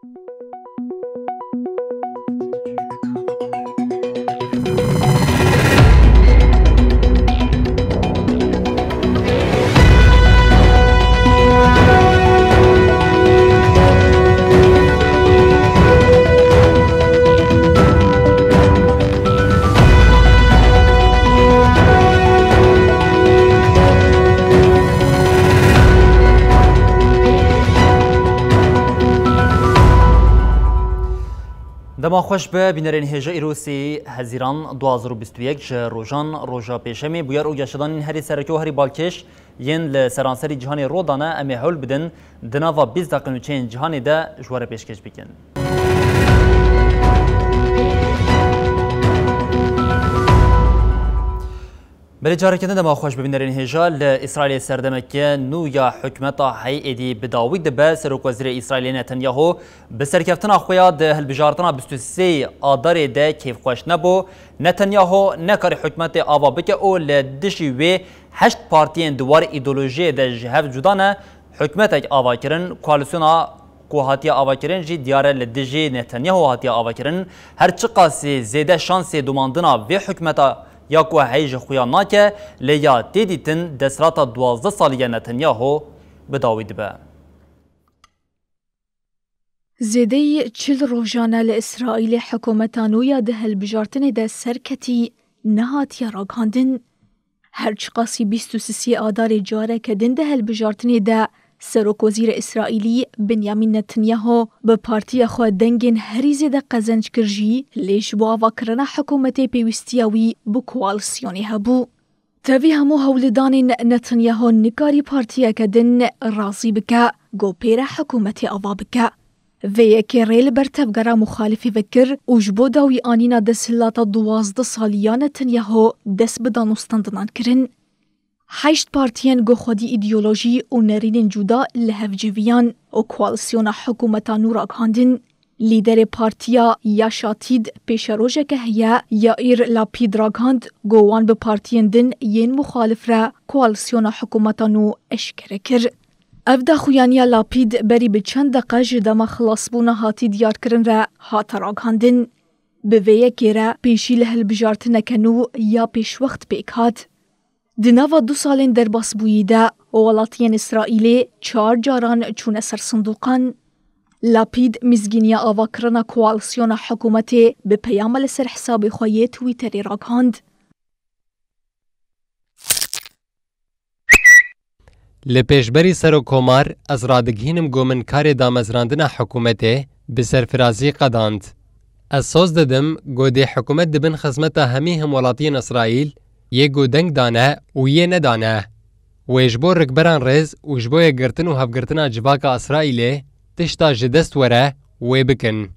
دما خوش به بینرین هجا ایروسی هزیران 2021 روزان روزا پیشمی بویر او گشتان هری سرکو هری بالکش ین لسرانسری جهانی رودانه امی حول بدن دناوا 20 دقیقه چین جهانی ده جوار پیشکش بکن. بله جارکن دما خوش ببینرین هجا لإسرائیل سردمکه نو یا حکمتا هیئتی بداوی دبه سروک وزیر اسرائیل نتانیاهو بسرکفتنا خویا ده هلبجارتنا 23 آدار ده کیف خوش نبو نتانیاهو نکاری حکمت آوا بکه او لدشی وی 8 پارتین دوار ایدولوژی ده جهف جدانه حکمت آوا کرن کوالسیونا کو هاتیا آوا کرن جی دیاره لدجی نتانیاهو هاتیا آوا کرن هر چقاسی زیده شانس دوماندنا وی حکمتا یا کو هیج خویا ناکه لیا دیدیتن دسراتا 12 سالیه نتانیاهو بداوی دبه. زیده 40 روزانه لإسرائیل حکومتانویا ده هلبجارتن ده سرکتی نهاتیا راگاندن. هرچ قاسی 23 آدار جاره کدن ده هلبجارتن ده سروک وزیر اسرائیلی بنیامین نتانیاهو به پارتی خود دنگین هریزه ده قزنج کرجی لیش با آواکرنا حکومت پیوستیاوی بو کوالسیونی هبو. تاوی همو هولدان نتانیاهو نکاری پارتی کدن رازی بکا گو پیر حکومت آوا بکا. وی که ریل برتفگرا مخالفی وکر اوجبو داوی آنینا ده سلاتا 12 سالیان نتانیاهو دست بدانستندنان کرن. 8 پارتیان گو خودی ایدئولوژی و نرین جدا لهفجویان و کوالسیون حکومتانو را کاندن. لیدر پارتیا یا شاتید پیش روژه که هیا یا ایر لاپید را کاند گوان به پارتیان دن ین مخالف را کوالسیون حکومتانو اشکره کر. افدا خویانیا لاپید بری به چند دقیقه جدام خلاص بونا هاتی دیار کرن را هات را کاندن. به ویه که را پیشی لحل بجارت نکنو یا پیش وقت پیک هات. دناوا 2 سالین در باس بویده ولاتین اسرائیلی 4 جاران چون سر صندوقان. لاپید مزگینیا آواکرنا کوالسیون حکومتی به پیام لسر حساب خوی تویتری راگاند. لپیشبری سر و کمار از رادگهینم گومن کار دامزراندن حکومتی به سرفرازی قداند. از سوز ددم گوده حکومت دبن خدمت همی هم ولاتین اسرائیل یه گودنگ دانه و یه ندانه. و اجبور رکبران ریز و اجبور گرتن و هفگرتنا جواک اسرائیلی تشتا جدست وره و بکن.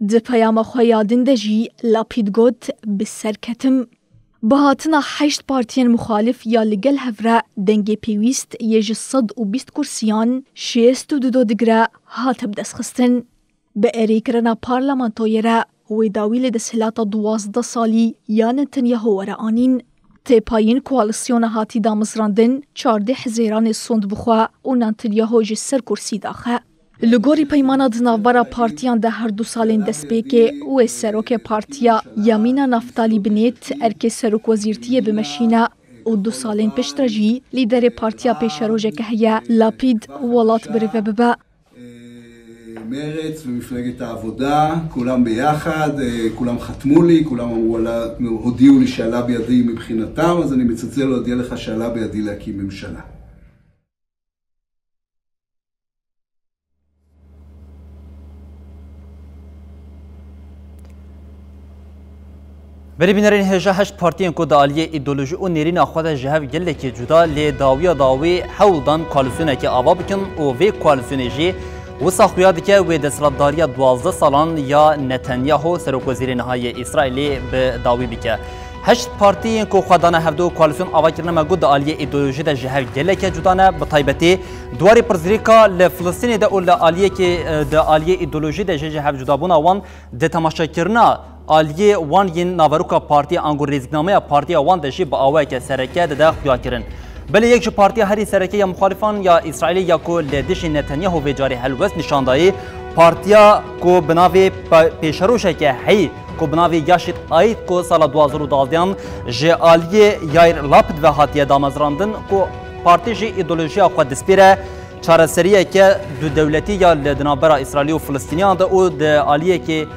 ده پیام خویادن دجی لاپید گوت بسر کتم. بهاتنا 8 پارتین مخالف یا لگل هفره دنگ پیویست یه 120 کرسیان 62 دگره هاتب دست خستن. به اریکرنا پارلمانتویره و داویل دسهلاتا 12 سالی یا نتانیاهو وره آنین. تی پایین کوالسیون هاتی دامزراندن 14 حزیران سوند بخوا و نتانیاهو جی سر کرسی داخه. لگوری پیمانا دنابرا پارتیان ده هر 2 سالین دست بیکه و سروک پارتیا یامینا نفتالی بنیت ارک سروک وزیرتیه بمشینه و 2 سالین پشترجی لیدر پارتیا پیش روژه که هیا لاپید ولات بریوه ببا. מרץ ומפלגת העבודה, כולם ביחד, כולם חתמו לי, כולם הודיעו לי שעלה בידי מבחינתם, אז אני מצלצל להודיע לך שעלה בידי להקים ממשלה. بری بینرین هجا 8 پارتیان کو دالیه ایدئولوژی و نرین آخواد جهو گله که جدا لی داوی حولدان کوالسیونه که آوا بکن و وی کوالسیونه جی و ساخویادی که و دستلاتداری 12 سالان یا نتانیاهو سروک وزیر نهایی اسرائیلی به داوی بکه. 8 پارتیان کو خدانه هفدو کوالسیون آوا کرنه مگود آلیه ایدئولوژی ده جهو گله که جدانه به طایبتی دواری پرزریکا لفلسطین ده اول آلیه که ده آلیه ایدئولوژی ده جهو جدابون آوان ده تماشا کرنه آلیه وان ین ناوروکا پارتی انگور ریزگنامه پارتی وان دشی با آوای که سرکه ده خیا کرن. بله یک جو پارتی هری سرکه یا مخالفان یا اسرائیلی یا کو لدش نتانیاهو و جاری هلوست نشاندایی پارتیا کو بناوی پیشروشه که هی کو بناوی یاشت آید کو سال 2012 جه آلیه یایر لاپد و هاتیه دامزراندن کو پارتی جه ایدولوژیا خود دسپیره چارەسەریە کە دوو دەولەتی یا لە دنابەرە ئیسرائیلی و فلستینیان دا و د ئالیەکی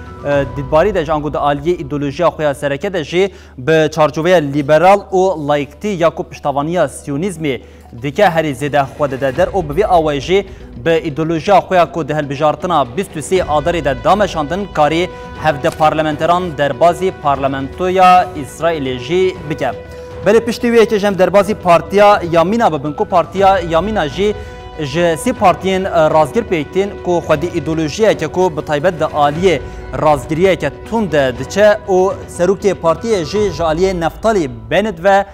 دیدباری دەژ ئەنگو د ئالیە ئیدۆلۆژیا خۆیان سەرەکە دەژێ بە چارچۆبەیە لیبەرال و لایکتی یا کو پشتاوانیە سیونیزمی دیکە هەری زێدە خۆ دەدە دەر و بڤێ ئاوایژێ بە ئیدۆلۆژیا خۆیان کو د هەلبژارتنا 23 ئادەرێ دا دامەشاندن کاری هەفدە پارلەمەنتەران دەربازی پارلەمەنتۆیا ئیسرائیلێ ژێ بکە بەلێ پشتی وەیەکە ژەم دەربازی پارتیا یامینە ببن کو پارتیا یامینە ژێ ji sê partiyên razgir pêktin ku xwedî îdolojiyeke ku bi taybet de aliyê razgiriyeke tund de diçe û serokê partiyê jî ji aliyê Neftalî Bennett ve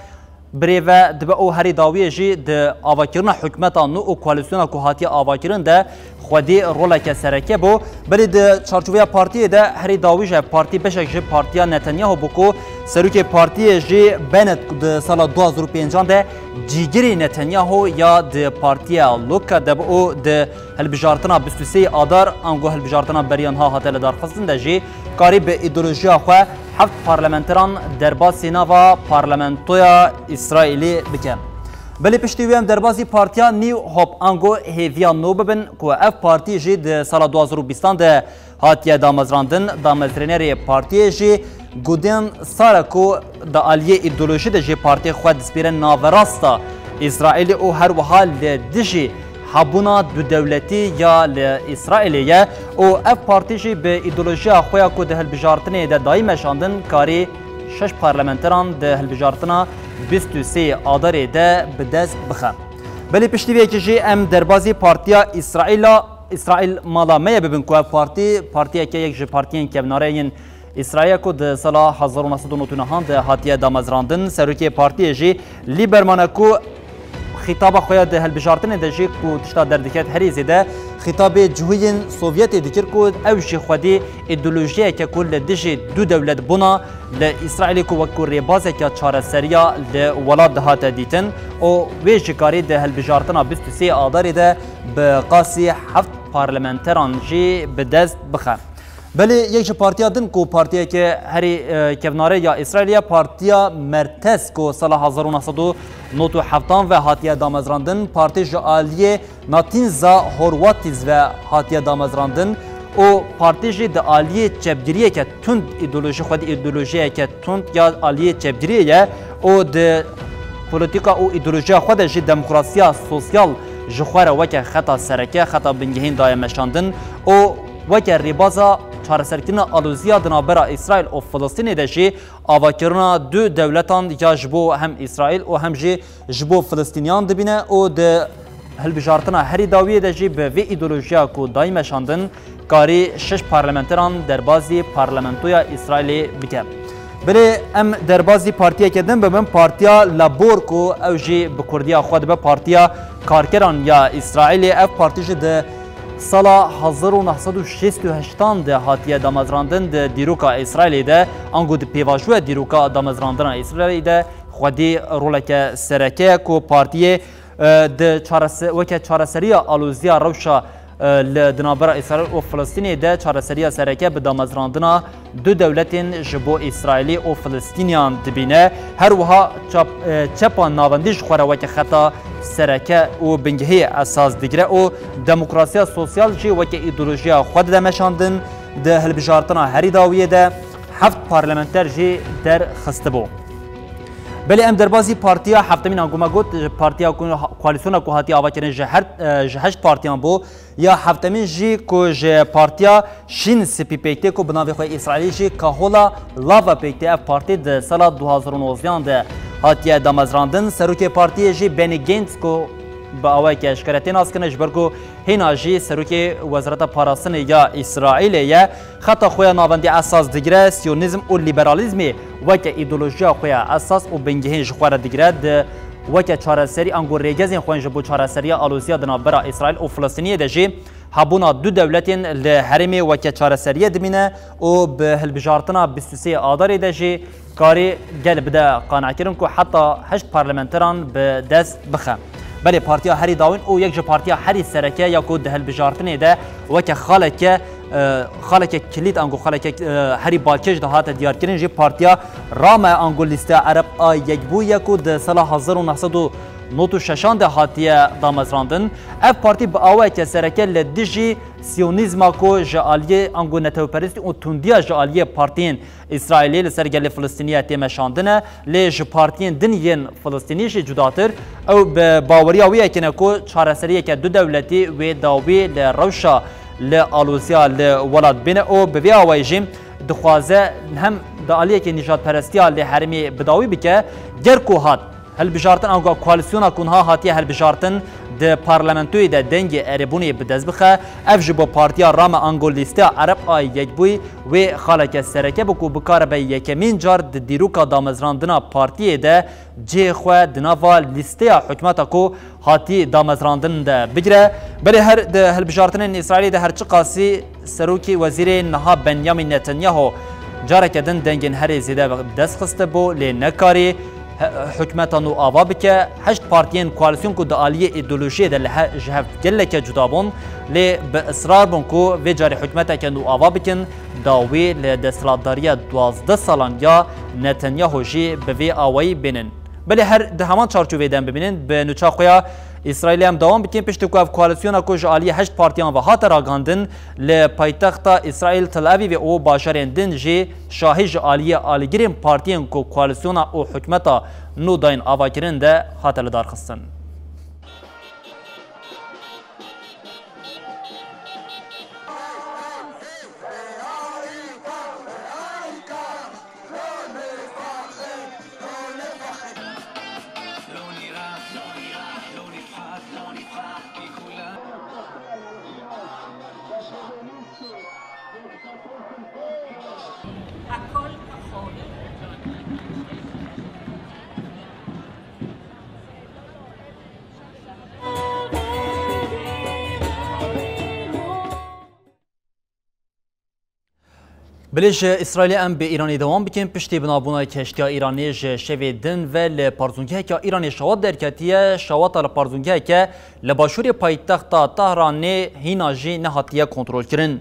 birêve dibe û herî dawiyê jî di avakirina hikûmeta nû û koalîsyona ku hatiye avakirin de xwedî roleke sereke bû belê di çarçoveya partiyê de herî dawî ji partî beşek ji partiya Netanyahu bû ku serokê partiyê jî Bennett di sala 2005 de cîgirê Netanyahu ya di partiya Luka de û di hilbijartina 23 adar ango hilbijartina beriyan ha hate li darxistin de jî karî bi îdolojiya xwe heft parlamenteran derbasî nava parlamentoya İsrailê bike. Belê piştî wê em derbasî partiya New Hope ango hêviya nû bibin ku ev partî jî di sala 2020 de hatiye damezrandin damezrênerê partiyê jî gudên sara ku da aliyê îdolojî de jê partiyê xwe dispîre naverasta İsrailê û her wiha li dijî hebûna du dewletî ya li İsrailê ye û ev partî jî bi îdolojiya xwe ya ku di hilbijartinê de dayî meşandin karî 6 parlamenteran di hilbijartina 23 adarê de bi dest bixe. Belê piştî vêkê jî em derbazî partiya İsraîl mala me ye bibin ku ev partiyeke yek ji partiyên kevnareyên İsrailê ku di sala 1999 de hatiye damezrandin serokê partiyê jî Lieberman ku xîtaba xwe ya di hilbijartinê de jî ku tişta derdiket herî zêde xîtabê cihûyên Sovyetê dikir ku ew jî xwedî îdolojiyeke ku li dijî du dewlet bûna li İsrailê ku wekû rêbazeke çareseriya li welat dihate dîtin û wê jî karî di hilbijartina 23 adarê de bi qasî heft parlamenteran jî bi dest bixe. Belê yek ji partiya din ku partiyeke herî kevnare ya İsrailê partiya Mertez ku sala 1997 ve hatiye damezrandin partî ji aliyê Natinza Horwatiz ve hatiye damezrandin û partî jî di aliyê çepgiriyeke tund îdolojî xwedî îdolojiyeke tund ya aliyê çepgiriyê ye û di politika û îdolojiya xwe de jî demokrasiya sosyal ji xwe re weke xeta sereke xeta bingehîn daye meşandin û weke rêbaza çareserkirina alûziya di navbera İsrail û Filistînê de jî avakirina du dewletan ya ji bo hem İsrail û hem jî ji bo Filistîniyan dibîne û di hilbijartina herî dawiyê de jî bi vê îdolojiya ku dayî meşandin karî 6 parlamenteran derbazî parlamentoya İsrailê bike. Belê em derbazî partiyeke din bibin partiya Labor ku ew jî bi Kurdiya xwe dibe partiya karkeran ya İsrailê ev partî jî di sala 1968 de hatiye damezrandin di dîroka İsrailê de ango di pêvajoya dîroka damezrandina İsrailê de xwedî roleke sereke ku partiyê di weke çareseriya alûziya rewşa li dinabera İsrail û Filistînê de çareseriya sereke bi damezrandina du dewletên ji bo İsrailî û Filistîniyan dibîne her wiha çepa navendî ji xwe re weke xeta sereke û bingehê esas digire û demokrasiya sosyal jî weke îdolojiya xwe de meşandin di hilbijartina herî dawiyê de heft parlamenter jî derxistibû. Belê em derbazî partiya heftemîn anguma got partiya koalîsyona ku hatiye avakirin ji 8 partiyan bû ya heftemîn jî ku ji partiya Şîn Spî pêktê ku bi navê xwe İsrailî jî Kahola Lava pêktê ev partî di sala 2019 de hatiye damezrandin serokê partiyê jî Benny Gantz ku bi awayeke eşkere tê naskirine ji ber ku hêna jî serokê Wezareta Parastinê ya İsrailê ye xeta xwe ya navendî esas digire Siyonîzm û liberalîzmê weke îdolojiya xwe ya esas û bingehîn ji xwe re digire di weke çareserî ango rêgezên xwe ji bo çareseriya alûziya di navbera İsrail û Filistîniyê de jî hebûna du dewletên li herêmê weke çareseriyê dimîne û bi hilbijartina 23 adarê de jî karî gel bide qanekirin ku heta 8 parlamenteran bi dest bixe. بله پارتیا هری داوین او یک پارتیا هری سرکه یا کو دهل بجارتنه ده وک خالک کلید انگو خالک هری بالکش ده هات دیار کردن جی پارتیا رام انگو لیست عرب یک بو یکو ده سال 1900 نوتو ششان ده هاتیه دامزراندن اف پارتی با آوه که سرکه لدیجی سیونیزما کو جالیه انگو نتوپرستی و تندیا جالیه پارتین اسرائیلی لسرگل فلسطینیه تیمشاندنه لیج پارتین دنیین فلسطینیش جداتر او باوری آویه که نکو چارسریه که دو دولتی و داوی لروشا لآلوزیا لولاد بینه او بوی آوه جیم دخوازه هم دالیه که نجات پرستیا لحرمی بداوی بکه گرکو هات هل بجارتن او کواليسيونا كونها هاتيه هل بجارتن د پارلمانتوی د دنگ اربونی بدزبخه افج بو پارتیا رام انگولیستا عرب آی یکبوی و خالک سرکه بکو بکار به یکمین جار د دیروکا دامزراندنا پارتیه ده جه خو دناوا لیسته حکومت کو هاتی دامزراندن ده بگره بله هر د هل بجارتن اسرائیل ده هر چقاسی سروکی وزیر نها بنیامین نتانیاهو جارک دن دنگن هر زیده دست خسته بو لنکاری حکومتا نو آوا بکه هشت پارتین کوالسیون کو د عالیه ایدئولوژی د جهف گلک جدابون لی به اصرار بون کو و جاری حکومتا که نو آوا بکن داوی ل دستلاتداری 12 سالان یا نتانیاهو جی به وی آوایی بینن بله هر ده همان چارچوبه دن ببینن به نوچا خویا اسرائیل هم دوام بکن پشت کو کوالسیون کو عالیه هشت پارتیان و هات راگاندن ل پایتخت اسرائیل تل اویو او باشارندن جی شاهج عالیه آلیگرین پارتیان کو کوالسیون او حکومتا نو داین آواکرین ده هاتل دار خستن بلیش اسرائیل ام به ایرانی دوام بکن پشتی بنابونای کشتیا ایرانی شوی دن و لپارزونگه که ایرانی شوات درکتیه شوات لپارزونگه که لباشوری پایتخت تهران هیناجی نهاتیه کنترل کرن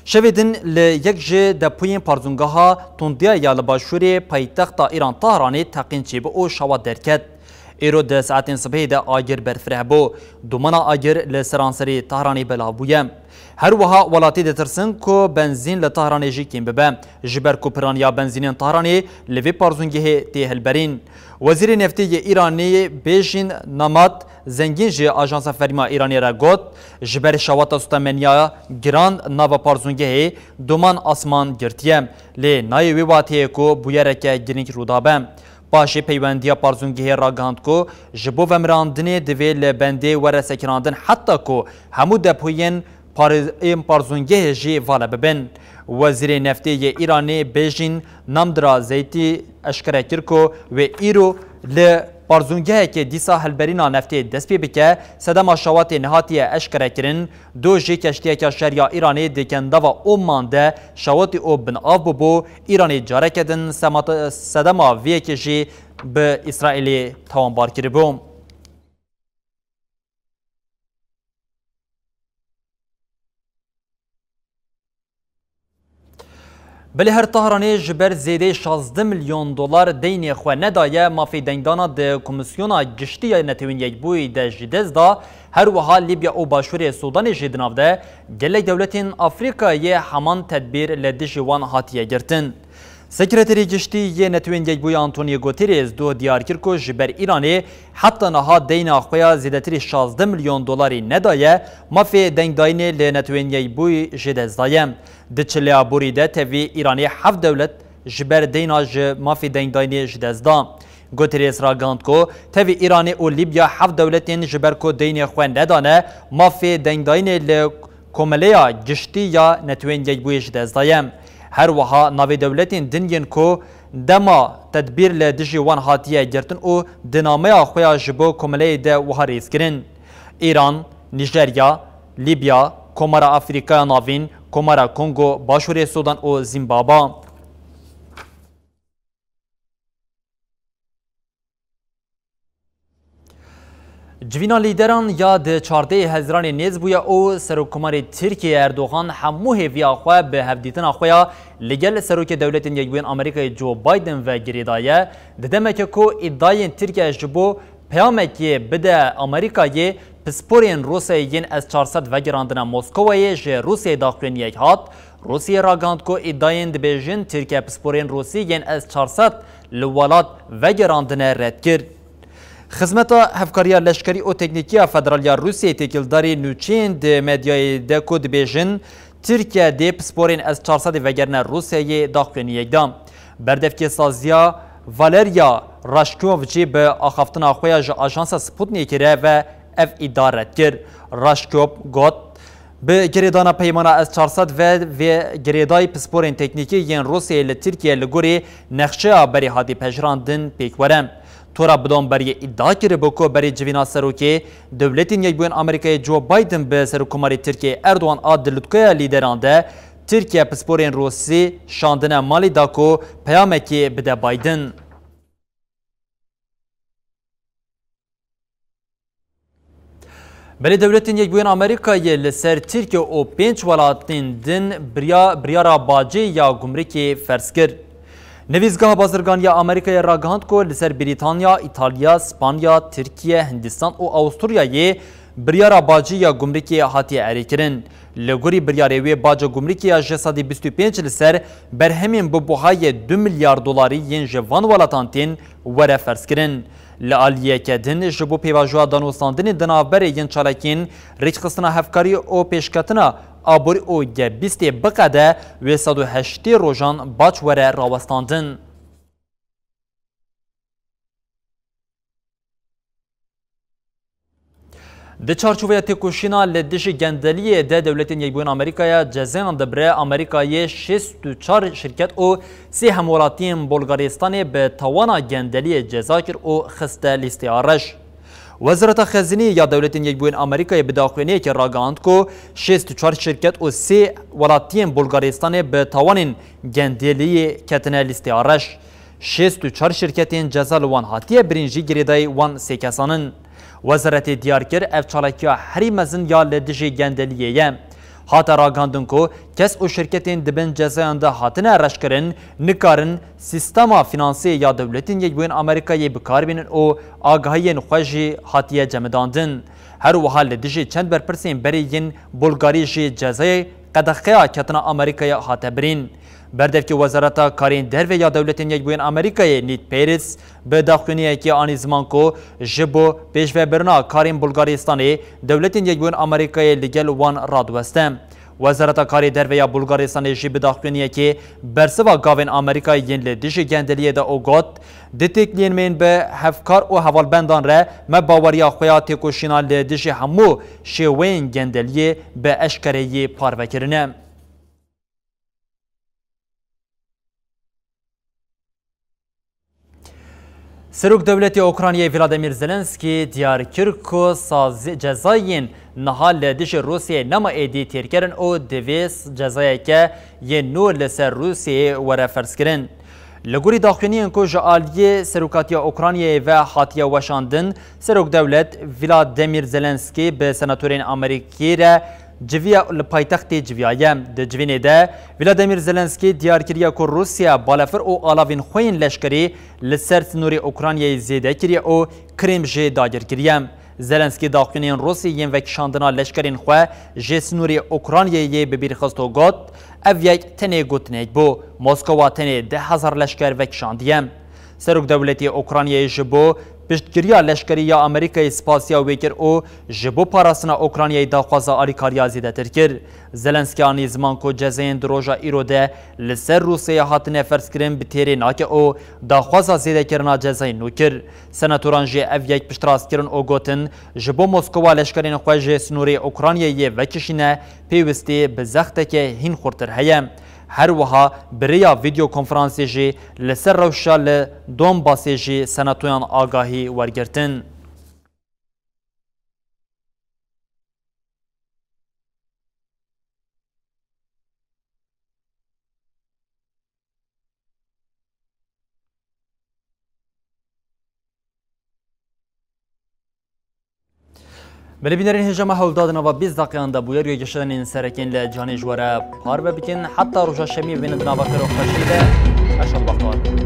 شوی دن لیک جه دپوین پارزونگه ها تندیه یا لباشوری پایتخت ایران تهرانی تقین چی به او شوات درکت ایرو ده ساعتین صبحی ده آگر برفره بو دومانا آگر لسرانسری تهرانی بلابویم هر وها ولاتی دترسن کو بنزین لطهران جی کیم ببه جبر کو پرانیا بنزین طهرانی لوی پارزونگه تی هلبرین وزیر نفتی ایرانی بیژین نماد زنگین جی آژانس فرما ایرانی را گوت جبر شوات استمنیا گران ناو پارزونگه دومان آسمان گرتیه لی نای وی واتی کو بویرک گرینک رودابه پاشی پیوندیا پارزونگه را گاند کو جبو ومراندنی دوی لبنده ورسکراندن حتی کو همو دپوین پارزونگه جی والا ببن وزیر نفتی ایرانی بیژین نامدرا زیتی اشکره کرکو و ایرو ل پارزونگه که دیسا هلبرینا نفتی دست پی بکه صدام شوات نهاتی اشکره کرن دو جی کشتیه که شریا ایرانی دکنده و اومانده شوات او بن آف ببو ایرانی جاره کدن صدام ویه که جی به اسرائیلی توانبار کربو بله هر طهرانی جبر زیده 16 میلیون دلار دین خو ندایه مافی دنگدانا د کمیسیونا گشتی نتوین یک بوی د جدز دا هر وها لیبیا او باشوری سودان جدناو ده گله دولتین افریقای همان تدبیر لدیش وان هاتیه گرتن سکرتری گشتی یه نتوین یک بوی آنتونیو گوتریز دو دیار کرکو جبر ایرانی حتی نها دین اخویا زیدتری 16 میلیون دلاری ندایه مافی دنگداین لنتوین یک بوی جدز دایم دچلیا بوریده توی ایرانی 7 دولت جبر دینا ج مافی دنگداینی جدزدا گوتریس را گاند کو توی ایرانی او لیبیا 7 دولتین جبر کو دین خو ندانه مافی دنگداینی ل کوملیا گشتی یا نتوین یک بوی جدزدایم هر وها ناوی دولتین دنگین کو دما تدبیر ل دجی وان هاتیه گرتن او دینامه خویا جبو کوملی ده وهاریز کرن ایران نیجریا لیبیا کومارا افریقا ناوین کومارا کنگو باشور سودان و زیمبابوه جوینا لیدران یا د 14 هزاران نیز بویا او سروکماری ترکیه اردوغان همو هیویا خو به هفدیتنا خویا لگل سروک دولت یکبوین آمریکای جو بایدن و گریدایه ددمک کو ادعای ترکیه جبو پیامکی بده آمریکای پسپورین روسیین از 400 وگراندن مسکوی ج روسیه داخلین یک هات روسیه راگاند کو ادعای دبیجن ترکیه پسپورین روسیین از 400 لولات وگراندن رد کرد خدمت هفکاریا لشکری و تکنیکی فدرالیا روسیه تکیلداری نوچین ده مدیای ده کود بیجن ترکیه ده پسپورین از 400 وگرن روسیه داخلین یک دام بردفکی سازیا والریا راشکوفچی به آخفتن آخویا جا آژانس سپوتنیکره و اف ادارت کرد راشکوف گوت به گریدانا پیمانا از 400 و گریدای پسپورین تکنیکی ین روسیه لترکیه لگوری نقشه بری هادی پجراندن پیکورم تورا بدون بری ادعا کرده بکو بری جوینا سروکی دولتین یک بوین آمریکای جو بایدن به سروکماری ترکیه اردوان آدلوتکویا لیدران ده ترکیه پسپورین روسی شاندن مالی داکو پیامکی بده بایدن بلی دولتین یک بوین آمریکای لسر ترکیه و 5 ولاتین دن بریارا باجی یا گمرکی فرس کرد نویزگاه بازرگانی آمریکای راگهاند کو لسر بریتانیا، ایتالیا، اسپانیا، ترکیه، هندستان و استرالیای بریارا باجی یا گمرکی هاتی اریکرین. لگوری بریاری وی باجا گمرکی یا جسادی 25 لسر برهمین ببوهای 2 میلیارد دلاری ین جوان ولاتانتین وره فرس کرن. لعالیه که دن جبو پیواجوا دانوستاندن دنابر ین چالکین ریچ خستنا هفکاری او پیشکتنا آبوری او گه 20 بقده و 108 روزان باچ وره راوستاندن. د چارچوبه تکوشینا لدش گندلیه ده دولتین یکبوین آمریکایا جزایان دبره آمریکای 64 شرکت او 3 همولاتین بلغارستان به توانا گندلیه جزاکر او خسته لیستی آرش. وزارت خزینه یا دولتین یکبوین آمریکای بداخلینه که راگاند کو 64 شرکت او 3 ولاتین بلغارستان به توانین گندلیه کتنه لیستی آرش. 64 شرکتین جزا لوان هاتیه برینجی گریدای وان سیکسانن. وزارت دیار کرد اف چالکیا هری مزن یا لدجی گندلیه هاتا راگاندن کو کس او شرکتین دبن جزایان ده هاتنه رش کرن نکارن سیستما فینانسی یا دولتین یک بوین آمریکایی بکار بینن او آگاهی خوشی هاتیه جمداندن هر وحا لدجی چند برپرسین برین بلگاری جی جزای قدخیا کتنا آمریکایی هاته برین بردف که وزارت کارین در و یا دولتین یک بوین آمریکای نیت پیرس به داخلینیه که آنی زمان کو جبو پیش و برنا کارین بلغارستانی دولتین یک بوین آمریکای لگل وان رادوسته. وزارت کاری در و یا بلغارستانی جی به داخلینیه که برسوا گاوین آمریکای ین لدیش گندلیه دا اوگات دتیکلین من به هفکار و حوالبندان را مباوریا خویا تکوشینا لدیش همو شوین گندلیه به اشکره پاروکرنه. سروک دولتی اوکراینی ولادیمیر زلنسکی دیار کرد که جزاین نهال دیش روسیه نما ایدی تیر کردن او دویس جزایی که یه نور لسر روسیه وره فرس کردن. لگوری داخلینی انکو جعالی سروکاتی اوکراینی و حاتیه وشاندن سروک دولت ولادیمیر زلنسکی به سناتورین امریکی را جویا لپایتخت جویایم د جوینه ده ولادیمیر زلنسکی دیار کریه که روسیا بالافر او آلاوین خوین لشکری لسر سنوری اوکراینی زیده کریه او کریم جه داگر کریم. زلنسکی داخلین روسیین و کشاندنا لشکرین خواه جه سنوری اوکراینی ببیر خستو گوت او یک تنه گوتنیک بو موسکوا تنه 10,000 لشکر و کشاندیم. سروک دولتی اوکراینی جبو پشتگیریا لشکری یا امریکای سپاسیا ویکر او جبو پاراسنا اوکراینی داخوازا آلیکاریا زیده تر کرد. زلنسکی آنی زمان کو جزین دروژا ایروده لسر روسیه هاتنه فرس کرن بتیری ناکه او داخوازا زیده کرنا جزین نو کرد. سناتوران جه او یک پشتراست کرن او گوتن جبو موسکوا لشکرین خواه سنوری اوکراینی وکشینه پیوستی بزخته که هین خورتر هیم. هر وها بریا ویدیو کنفرانسی جی لسر روشا لدوم باسی جی سناتویان آگاهی ورگرتن. بله بینرین هجما هولدادن و 20 دقیقه دا بویر یا گشتن سرکین لجانی جواره پار ببکن حتی روژا شمی بین دنابا کرو خشیده اشار بخار